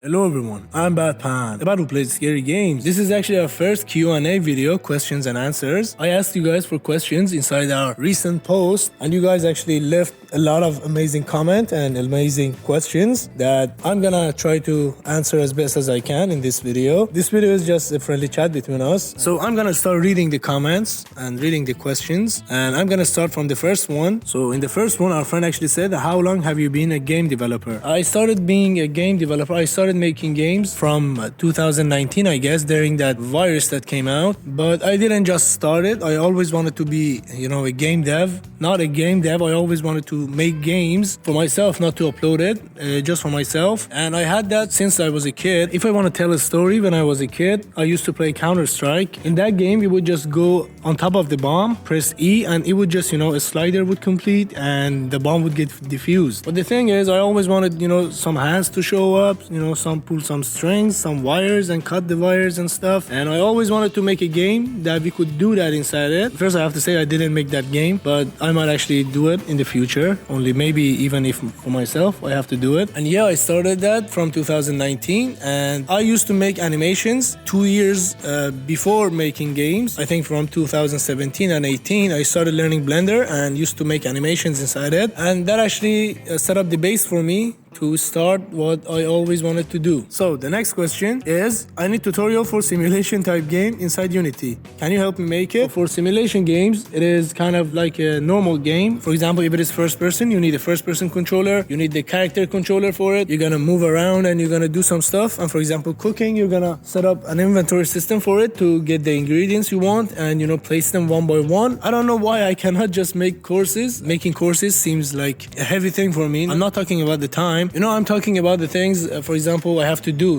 Hello everyone, I'm Bad Pan, about who plays scary games. This is actually our first Q&A video, questions and answers. I asked you guys for questions inside our recent post, and you guys actually left a lot of amazing comment and amazing questions that I'm gonna try to answer as best as I can in this video. This video is just a friendly chat between us. So I'm gonna start reading the comments and reading the questions, and I'm gonna start from the first one. So in the first one, our friend actually said, how long have you been a game developer? I started being a game developer. I started making games from 2019, I guess, during that virus that came out. But I didn't just start it. I always wanted to be, a game dev. Not a game dev. I always wanted to make games for myself, not to upload it, just for myself. And I had that since I was a kid. If I want to tell a story, when I was a kid, I used to play Counter-Strike. In that game, you would just go on top of the bomb, press E, and it would just, a slider would complete and the bomb would get defused. But the thing is, I always wanted, some hands to show up, pull some strings, some wires, and cut the wires and stuff. And I always wanted to make a game that we could do that inside it. First, I have to say I didn't make that game, but I might actually do it in the future. Only maybe even if for myself, I have to do it. And yeah, I started that from 2019, and I used to make animations 2 years before making games. I think from 2017 and 18, I started learning Blender and used to make animations inside it. And that actually set up the base for me to start what I always wanted to do. So the next question is, I need tutorial for simulation type game inside Unity. Can you help me make it? For simulation games, it is kind of like a normal game. For example, if it is first person, you need a first person controller. You need the character controller for it. You're gonna move around and you're gonna do some stuff. And for example, cooking, you're gonna set up an inventory system for it to get the ingredients you want and place them one by one. I don't know why I cannot just make courses. Making courses seems like a heavy thing for me. I'm not talking about the time. I'm talking about the things, for example, I have to do.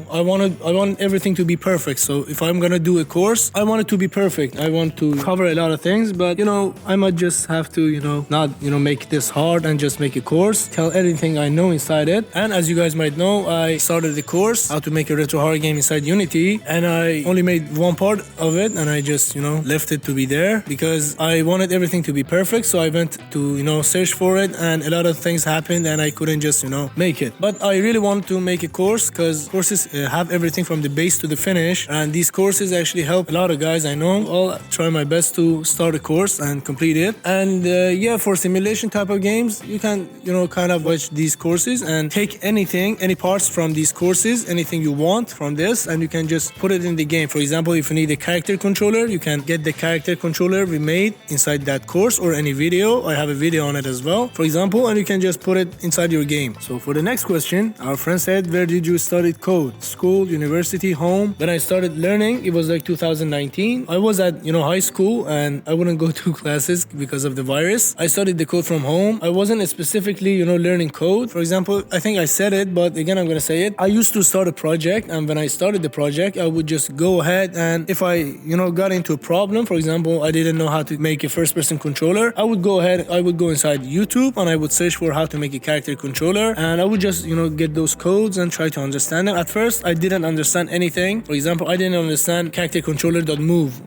I want everything to be perfect. So if I'm gonna do a course, I want it to be perfect. I want to cover a lot of things, but I might just have to, not make this hard and just make a course, tell everything I know inside it. And as you guys might know, I started the course how to make a retro horror game inside Unity, and I only made one part of it, and I just left it to be there because I wanted everything to be perfect. So I went to search for it, and a lot of things happened, and I couldn't just make it. But I really want to make a course because courses have everything from the base to the finish, and these courses actually help a lot of guys I know. I'll try my best to start a course and complete it. And yeah, for simulation type of games, you can kind of watch these courses and take any parts from these courses, anything you want from this, and you can just put it in the game. For example, if you need a character controller, you can get the character controller we made inside that course or any video. I have a video on it as well, for example, and you can just put it inside your game. So for the next question, our friend said, where did you study code? School, university, home? When I started learning, it was like 2019. I was at high school and I wouldn't go to classes because of the virus. I studied the code from home. I wasn't specifically learning code. For example, I think I said it, but again I'm gonna say it. I used to start a project, and when I started the project, I would just go ahead, and if I got into a problem, for example, I didn't know how to make a first person controller, I would go inside YouTube and I would search for how to make a character controller, and I would just get those codes and try to understand them. At first I didn't understand anything. For example, I didn't understand character controller.move.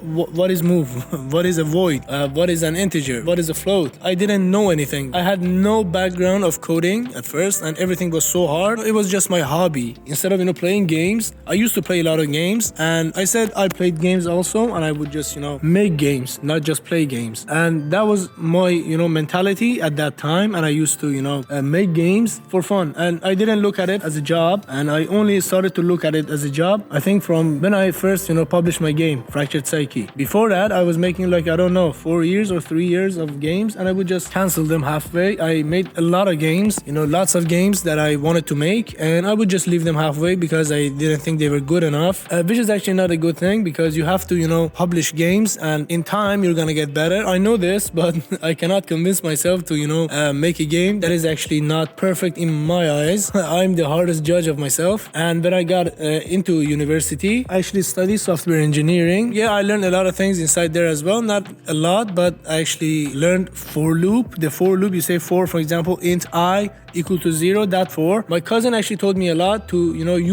What is move? What is a void? What is an integer? What is a float? I didn't know anything. I had no background of coding at first, and everything was so hard. It was just my hobby. Instead of playing games, I used to play a lot of games, and I said I played games also, and I would just make games, not just play games. And that was my mentality at that time, and I used to make games for fun, and I didn't look at it as a job, and I only started to look at it as a job I think from when I first published my game Fractured Psyche. Before that, I was making 4 years or 3 years of games, and I would just cancel them halfway. I made a lot of games, lots of games that I wanted to make, and I would just leave them halfway because I didn't think they were good enough, which is actually not a good thing because you have to publish games, and in time you're gonna get better. I know this, but I cannot convince myself to make a game that is actually not perfect in my eyes. I'm the hardest judge of myself. And when I got into university, I actually studied software engineering. Yeah, I learned a lot of things inside there as well. Not a lot, but I actually learned for loop. The for loop, you say for example, int I equal to 0, that for. My cousin actually told me a lot to,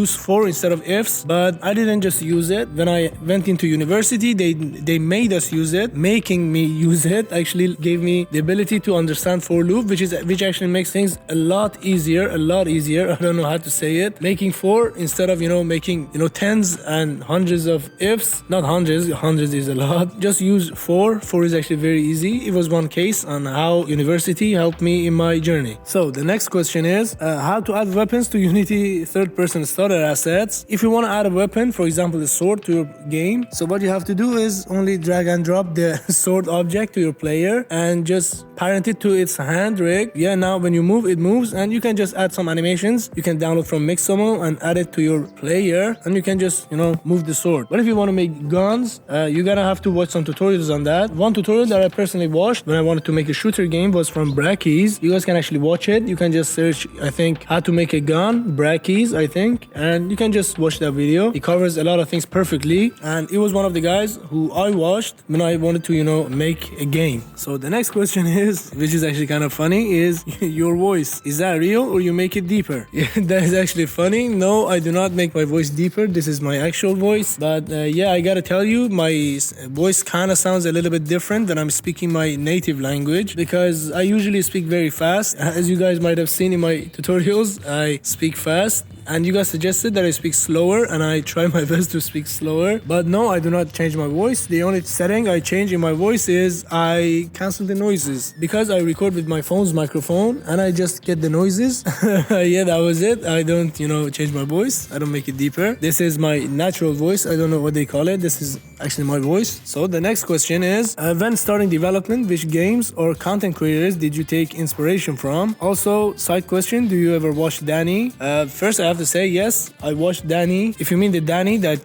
use for instead of ifs, but I didn't just use it. When I went into university, they made us use it. Making me use it actually gave me the ability to understand for loop, which actually makes things a lot lot easier. I don't know how to say it. Making 4 instead of, making, tens and hundreds of ifs. Not hundreds is a lot. Just use 4. 4 is actually very easy. It was one case on how university helped me in my journey. So the next question is how to add weapons to Unity third-person starter assets. If you want to add a weapon, for example, a sword to your game, so what you have to do is only drag and drop the sword object to your player and just parent it to its hand rig. Yeah, now when you move, it moves, and you can just add some animations. You can download from Mixamo and add it to your player, and you can just, move the sword. But if you want to make guns, you're gonna have to watch some tutorials on that. One tutorial that I personally watched when I wanted to make a shooter game was from Brackeys. You guys can actually watch it. You can just search, I think, how to make a gun, Brackeys, I think, and you can just watch that video. It covers a lot of things perfectly, and it was one of the guys who I watched when I wanted to, make a game. So the next question is, which is actually kind of funny, is your voice. Is that real or you make it deeper? Yeah, that is actually funny. No, I do not make my voice deeper. This is my actual voice. But yeah, I gotta tell you, my voice kind of sounds a little bit different than I'm speaking my native language, because I usually speak very fast. As you guys might have seen in my tutorials, I speak fast. And you guys suggested that I speak slower, and I try my best to speak slower. But no, I do not change my voice. The only setting I change in my voice is I cancel the noises, because I record with my phone's microphone and I just get the noises. Yeah, that was it. I don't, change my voice. I don't make it deeper. This is my natural voice. I don't know what they call it. This is actually my voice. So the next question is, when starting development, which games or content creators did you take inspiration from? Also, side question, do you ever watch Danny? First, I have to say, yes, I watched Danny. If you mean the Danny that,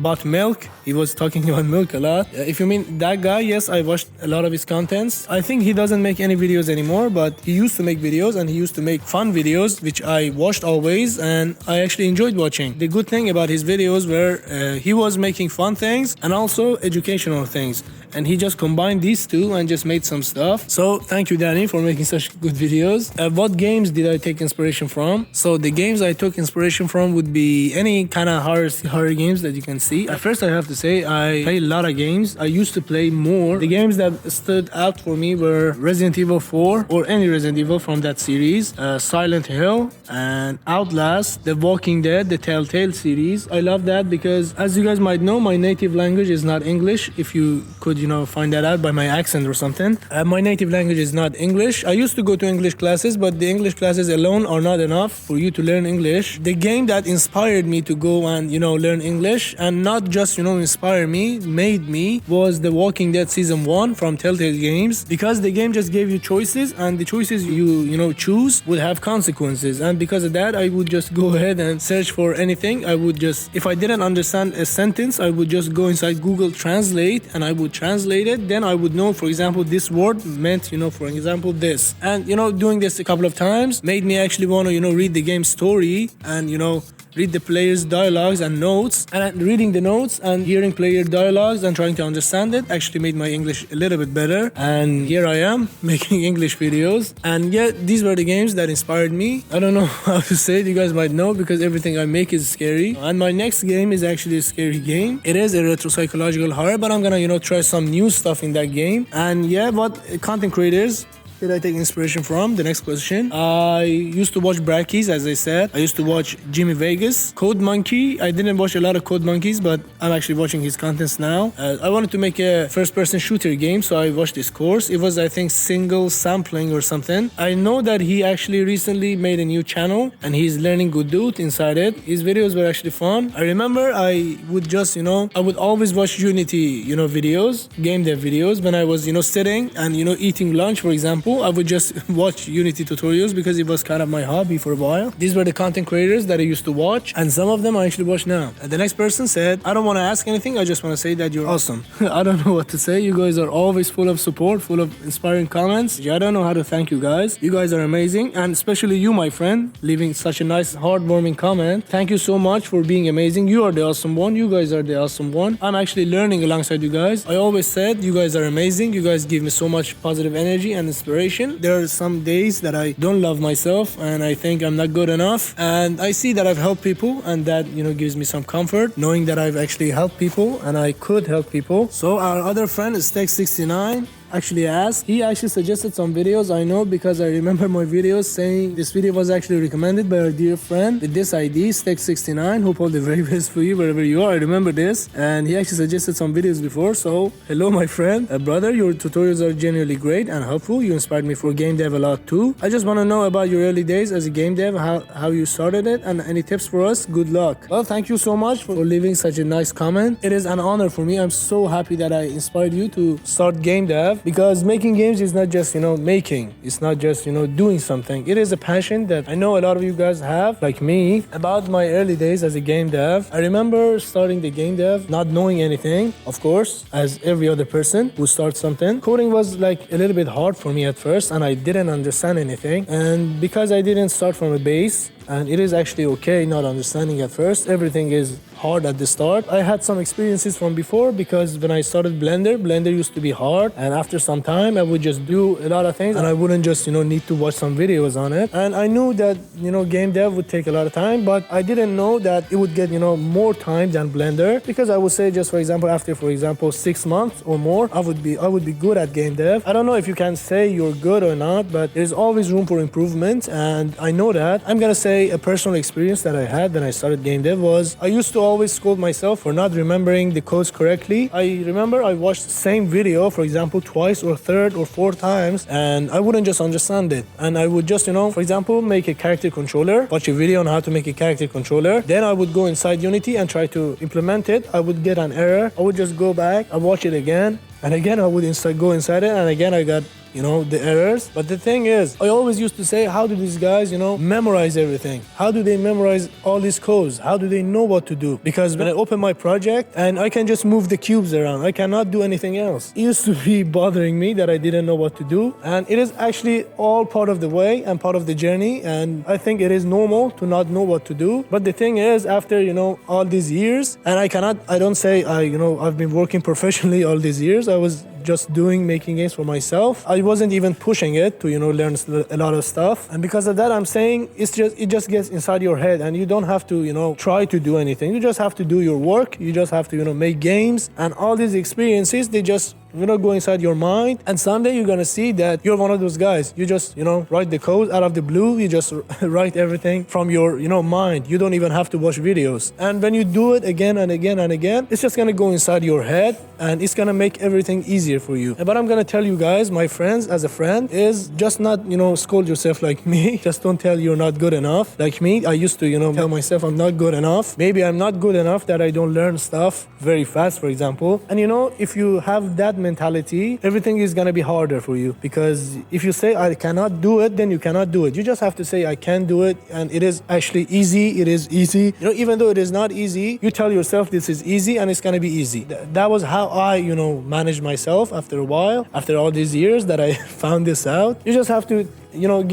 bought milk, he was talking about milk a lot. If you mean that guy, yes, I watched a lot of his contents. I think he doesn't make any videos anymore, but he used to make videos, and he used to make fun videos, which I watched always, and I actually enjoyed watching. The good thing about his videos were he was making fun things and also educational things. And he just combined these two and just made some stuff. So thank you, Danny, for making such good videos. What games did I take inspiration from? So the games I took inspiration from would be any kind of horror games that you can see. At first, I have to say, I play a lot of games. I used to play more. The games that stood out for me were Resident Evil 4 or any Resident Evil from that series, Silent Hill and Outlast, The Walking Dead, the Telltale series. I love that because, as you guys might know, my native language is not English. If you could find that out by my accent or something. My native language is not English. I used to go to English classes, but the English classes alone are not enough for you to learn English. The game that inspired me to go and, learn English, and not just, inspire me, made me, was The Walking Dead Season 1 from Telltale Games, because the game just gave you choices, and the choices you choose would have consequences. And because of that, I would just go ahead and search for anything. I would just, if I didn't understand a sentence, I would just go inside Google Translate and I would translate it. Then I would know, for example, this word meant, for example, this. And, doing this a couple of times made me actually want to, read the game story and, read the player's dialogues and notes. And reading the notes and hearing player dialogues and trying to understand it actually made my English a little bit better. And here I am making English videos. And yeah, these were the games that inspired me. I don't know how to say it. You guys might know because everything I make is scary. And my next game is actually a scary game. It is a retro psychological horror, but I'm gonna, try some new stuff in that game. And yeah, what content creators did I take inspiration from? The next question. I used to watch Brackeys, as I said. I used to watch Jimmy Vegas. Code Monkey. I didn't watch a lot of Code Monkeys, but I'm actually watching his contents now. I wanted to make a first-person shooter game, so I watched this course. It was, I think, single sampling or something. I know that he actually recently made a new channel, and he's learning Godot inside it. His videos were actually fun. I remember I would just, I would always watch Unity, videos, game dev videos, when I was, sitting and, eating lunch, for example. I would just watch Unity tutorials because it was kind of my hobby for a while. These were the content creators that I used to watch, and some of them I actually watch now. And the next person said, I don't want to ask anything, I just want to say that you're awesome. I don't know what to say. You guys are always full of support, full of inspiring comments. I don't know how to thank you guys. You guys are amazing, and especially you, my friend, leaving such a nice, heartwarming comment. Thank you so much for being amazing. You are the awesome one. You guys are the awesome one. I'm actually learning alongside you guys. I always said you guys are amazing. You guys give me so much positive energy and inspiration. There are some days that I don't love myself and I think I'm not good enough, and I see that I've helped people, and that gives me some comfort knowing that I've actually helped people and I could help people. So our other friend is Tech69. actually asked. He actually suggested some videos, I know, because I remember my videos saying this video was actually recommended by our dear friend with this ID, Steak69. Hope all the very best for you wherever you are. I remember this, and he actually suggested some videos before. So hello, my friend, brother. Your tutorials are genuinely great and helpful. You inspired me for game dev a lot too. I just want to know about your early days as a game dev, how you started it, and any tips for us. Good luck. Well, thank you so much for leaving such a nice comment. It is an honor for me. I'm so happy that I inspired you to start game dev, because making games is not just, making. It's not just, doing something. It is a passion that I know a lot of you guys have, like me. About my early days as a game dev, I remember starting the game dev not knowing anything, of course, as every other person who starts something. Coding was like a little bit hard for me at first, and I didn't understand anything. And because I didn't start from a base, and it is actually okay not understanding at first, everything is hard at the start. I had some experiences from before, because when I started Blender used to be hard, and after some time I would just do a lot of things and I wouldn't just need to watch some videos on it. And I knew that game dev would take a lot of time, but I didn't know that it would get more time than Blender, because I would say, just for example, after 6 months or more, I would be good at game dev. I don't know if you can say you're good or not, but there's always room for improvement, and I know that. I'm gonna say a personal experience that I had when I started game dev was, I used to always scold myself for not remembering the codes correctly. I remember I watched the same video, for example, twice or third or fourth times, and I wouldn't just understand it. And I would just, for example, make a character controller, watch a video on how to make a character controller. Then I would go inside Unity and try to implement it. I would get an error. I would just go back, I watch it again, and again I would go inside it, and again I got the errors. But the thing is, I always used to say, how do these guys, memorize everything? How do they memorize all these codes? How do they know what to do? Because when I open my project and I can just move the cubes around, I cannot do anything else. It used to be bothering me that I didn't know what to do. And it is actually all part of the way and part of the journey. And I think it is normal to not know what to do. But the thing is, after, all these years, and I don't say I've been working professionally all these years. I was just making games for myself. I wasn't even pushing it to learn a lot of stuff, and because of that, I'm saying it just gets inside your head, and you don't have to try to do anything. You just have to do your work. You just have to make games, and all these experiences, they just go inside your mind, and someday you're gonna see that you're one of those guys. You just write the code out of the blue. You just write everything from your mind. You don't even have to watch videos, and when you do it again and again and again, it's just gonna go inside your head, and it's gonna make everything easier for you. But I'm gonna tell you guys, my friends, as a friend, is just not scold yourself like me. Just don't tell you're not good enough like me. I used to tell myself I'm not good enough. Maybe I'm not good enough that I don't learn stuff very fast, for example. And if you have that mentality, everything is gonna be harder for you, because if you say I cannot do it, then you cannot do it. You just have to say I can do it, and it is actually easy. It is easy. Even though it is not easy, you tell yourself this is easy and it's gonna be easy. That was how I managed myself after a while, after all these years that I found this out. You just have to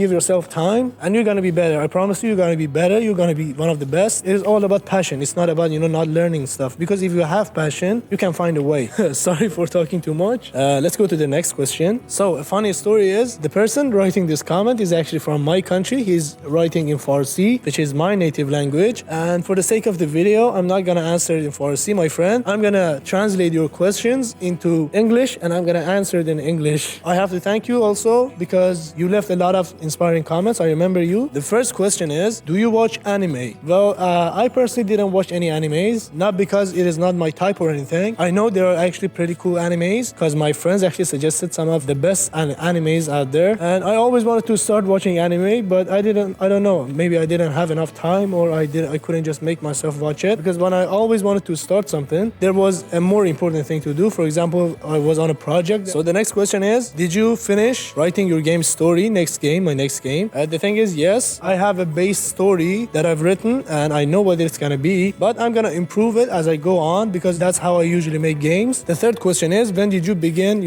give yourself time, and you're gonna be better. I promise you, you're gonna be better. You're gonna be one of the best. It is all about passion. It's not about not learning stuff, because if you have passion, you can find a way. Sorry for talking too much. Let's go to the next question. So a funny story is, the person writing this comment is actually from my country. He's writing in Farsi, which is my native language, and for the sake of the video, I'm not gonna answer it in Farsi, my friend. I'm gonna translate your questions into English, and I'm gonna answer it in English. I have to thank you also, because you left a lot of inspiring comments. I remember you. The first question is, do you watch anime? Well, I personally didn't watch any animes, not because it is not my type or anything. I know there are actually pretty cool animes, because my friends actually suggested some of the best animes out there, and I always wanted to start watching anime, but I don't know, maybe I didn't have enough time, or I couldn't just make myself watch it, because when I always wanted to start something, there was a more important thing to do. For example, I was on a project. So the next question is, did you finish writing your game story? My next game. The thing is, yes, I have a base story that I've written, and I know what it's gonna be, but I'm gonna improve it as I go on, because that's how I usually make games. The third question is, when did you begin,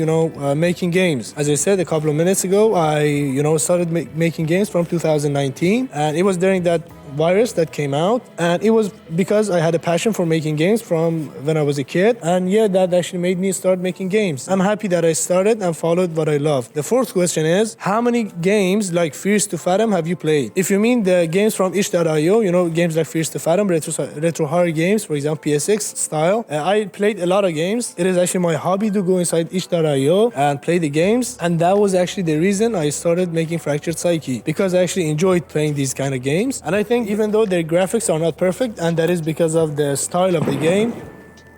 making games? As I said a couple of minutes ago, I, started making games from 2019, and it was during that virus that came out, and it was because I had a passion for making games from when I was a kid, and yeah, that actually made me start making games. I'm happy that I started and followed what I love. The fourth question is, how many games like Fierce to Fathom have you played? If you mean the games from itch.io, you know, games like Fierce to Fathom, retro horror games, for example, PSX style, I played a lot of games. It is actually my hobby to go inside itch.io and play the games, and that was actually the reason I started making Fractured Psyche, because I actually enjoyed playing these kind of games. And I think even though their graphics are not perfect, and that is because of the style of the game.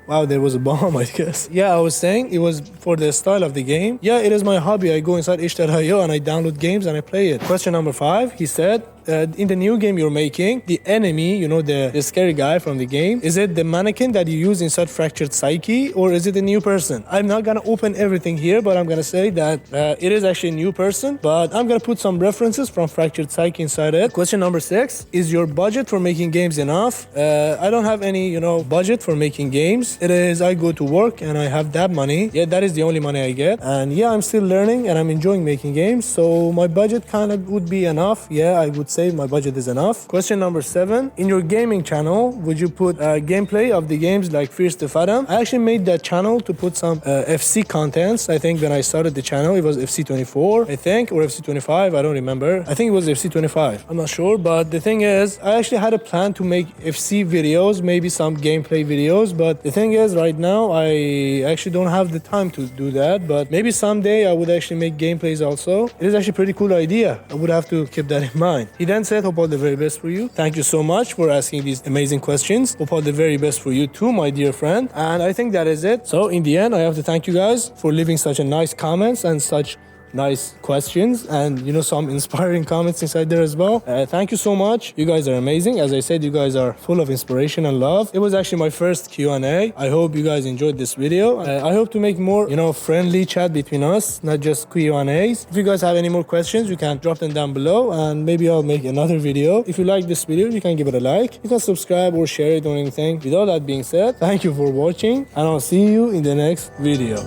Wow, there was a bomb, I guess. Yeah, I was saying it was for the style of the game. Yeah, it is my hobby. I go inside itch.io and I download games and I play it. Question number 5, he said, in the new game you're making, the enemy, you know, the scary guy from the game, is it the mannequin that you use inside Fractured Psyche, or is it a new person? I'm not gonna open everything here, but I'm gonna say that it is actually a new person, but I'm gonna put some references from Fractured Psyche inside it. Question number 6, is your budget for making games enough? I don't have any, you know, budget for making games. It is, I go to work and I have that money. Yeah, that is the only money I get. And yeah, I'm still learning and I'm enjoying making games, so my budget kind of would be enough. Yeah, I would say my budget is enough. Question number 7, in your gaming channel, would you put gameplay of the games like Fierce to Fathom? I actually made that channel to put some FC contents. I think when I started the channel, it was FC24, I think, or FC25, I don't remember. I think it was FC25, I'm not sure, but the thing is, I actually had a plan to make FC videos, maybe some gameplay videos, but the thing is, right now, I actually don't have the time to do that, but maybe someday I would actually make gameplays also. It is actually a pretty cool idea. I would have to keep that in mind. He then said, hope all the very best for you. Thank you so much for asking these amazing questions. Hope all the very best for you too, my dear friend. And I think that is it. So in the end, I have to thank you guys for leaving such a nice comments and such nice questions, and you know, some inspiring comments inside there as well. Thank you so much. You guys are amazing. As I said, you guys are full of inspiration and love. It was actually my first Q&A. I hope you guys enjoyed this video. I hope to make more, you know, friendly chat between us, not just Q&As. If you guys have any more questions, you can drop them down below and maybe I'll make another video. If you like this video, you can give it a like. You can subscribe or share it or anything. With all that being said, thank you for watching and I'll see you in the next video.